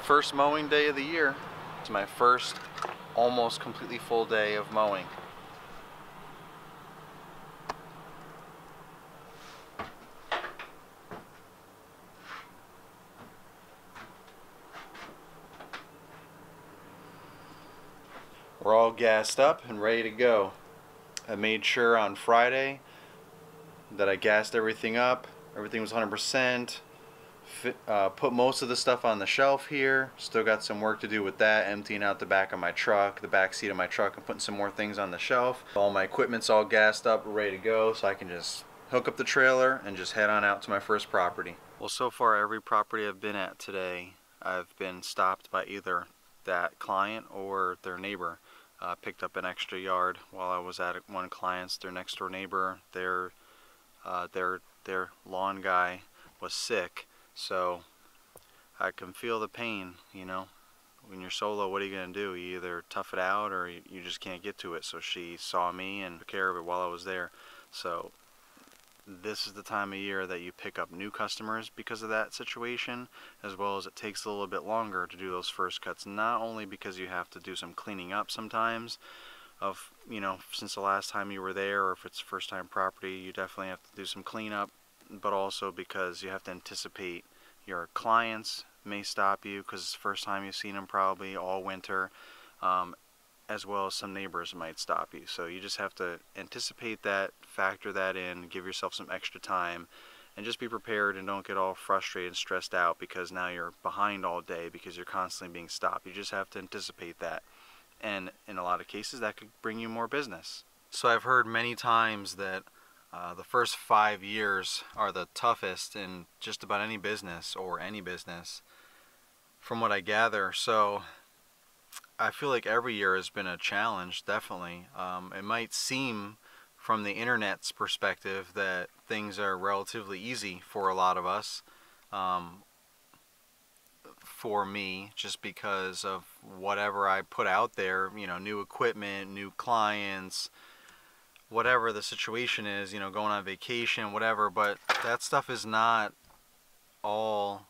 First mowing day of the year. It's my first almost completely full day of mowing. We're all gassed up and ready to go. I made sure on Friday that I gassed everything up. Everything was 100%. Put most of the stuff on the shelf here. Still got some work to do with that, emptying out the back of my truck, the back seat of my truck, and putting some more things on the shelf. All my equipment's all gassed up, ready to go, so I can just hook up the trailer and just head on out to my first property. Well, so far every property I've been at today, I've been stopped by either that client or their neighbor. Picked up an extra yard while I was at one client's. Their next door neighbor, their lawn guy was sick, so I can feel the pain. You know, when you're solo, what are you gonna do? You either tough it out or you just can't get to it. So she saw me and took care of it while I was there. So this is the time of year that you pick up new customers because of that situation, as well as it takes a little bit longer to do those first cuts, not only because you have to do some cleaning up sometimes of, you know, since the last time you were there, or if it's first time property, you definitely have to do some cleanup, but also because you have to anticipate your clients may stop you because it's the first time you've seen them probably all winter, as well as some neighbors might stop you. So you just have to anticipate that, factor that in, give yourself some extra time, and just be prepared and don't get all frustrated and stressed out because now you're behind all day because you're constantly being stopped. You just have to anticipate that, and in a lot of cases that could bring you more business. So I've heard many times that the first 5 years are the toughest in just about any business, or any business, from what I gather. So I feel like every year has been a challenge, definitely. It might seem from the internet's perspective that things are relatively easy for a lot of us. For me, just because of whatever I put out there, you know, new equipment, new clients, whatever the situation is, you know, going on vacation, whatever, but that stuff is not all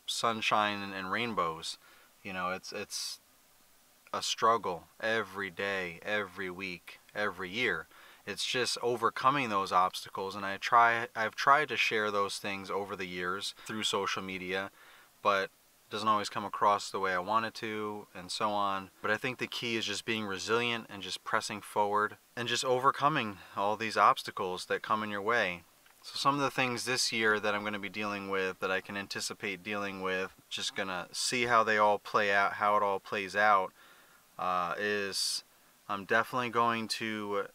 sunshine and rainbows. You know, it's a struggle every day, every week, every year. It's just overcoming those obstacles, and I've tried to share those things over the years through social media, but it doesn't always come across the way I want it to, and so on. But I think the key is just being resilient and just pressing forward and just overcoming all these obstacles that come in your way. So some of the things this year that I'm going to be dealing with, that I can anticipate dealing with, just gonna see how they all play out, how it all plays out, is I'm definitely going to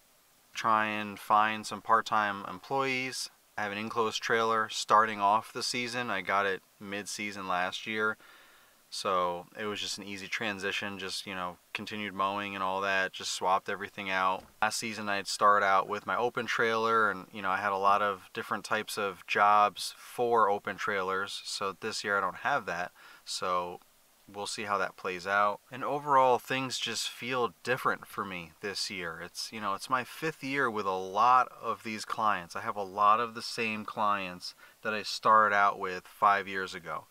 try and find some part-time employees. I have an enclosed trailer starting off the season. I got it mid-season last year, so it was just an easy transition, just, you know, continued mowing and all that, just swapped everything out. Last season I'd start out with my open trailer, and, you know, I had a lot of different types of jobs for open trailers, so this year I don't have that, so we'll see how that plays out. And overall, things just feel different for me this year. It's, you know, it's my 5th year with a lot of these clients. I have a lot of the same clients that I started out with 5 years ago.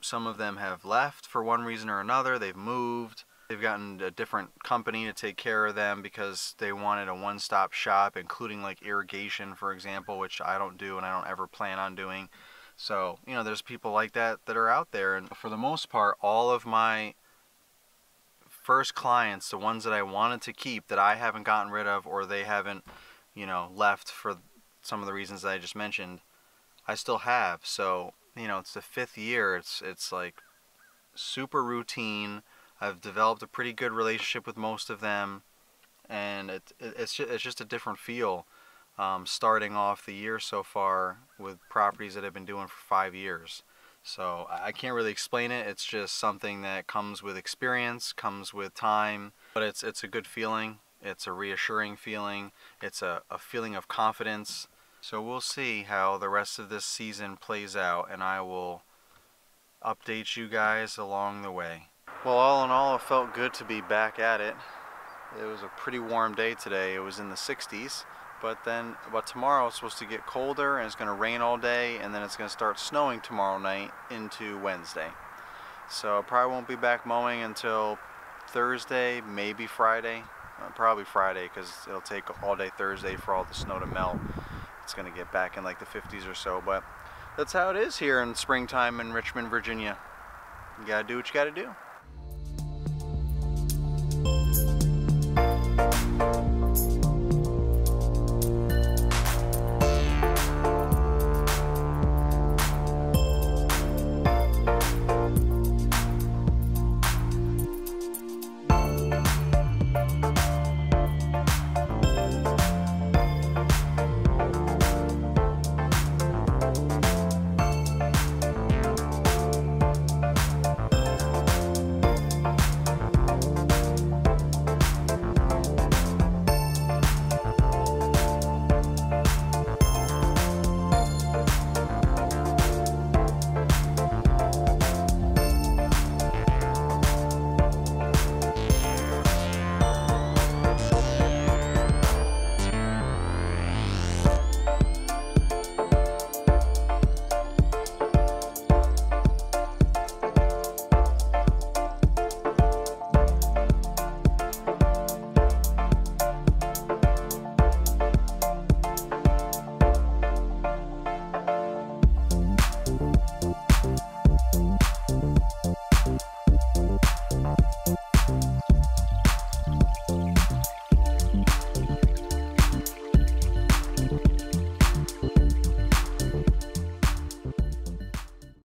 Some of them have left for one reason or another. They've moved. They've gotten a different company to take care of them because they wanted a one-stop shop, including like irrigation, for example, which I don't do and I don't ever plan on doing. So, you know, there's people like that that are out there, and for the most part, all of my first clients, the ones that I wanted to keep, that I haven't gotten rid of, or they haven't, you know, left for some of the reasons that I just mentioned, I still have. So, you know, it's the 5th year. It's like super routine. I've developed a pretty good relationship with most of them, and it's just a different feel. Starting off the year so far with properties that I've been doing for 5 years. So I can't really explain it. It's just something that comes with experience, comes with time, but it's a good feeling. It's a reassuring feeling. It's a feeling of confidence. So we'll see how the rest of this season plays out, and I will update you guys along the way. Well, all in all, it felt good to be back at it. It was a pretty warm day today. It was in the 60s. But tomorrow it's supposed to get colder, and it's going to rain all day, and then it's going to start snowing tomorrow night into Wednesday. So I probably won't be back mowing until Thursday, maybe Friday. Probably Friday, because it'll take all day Thursday for all the snow to melt. It's going to get back in like the 50s or so, but that's how it is here in springtime in Richmond, Virginia. You got to do what you got to do.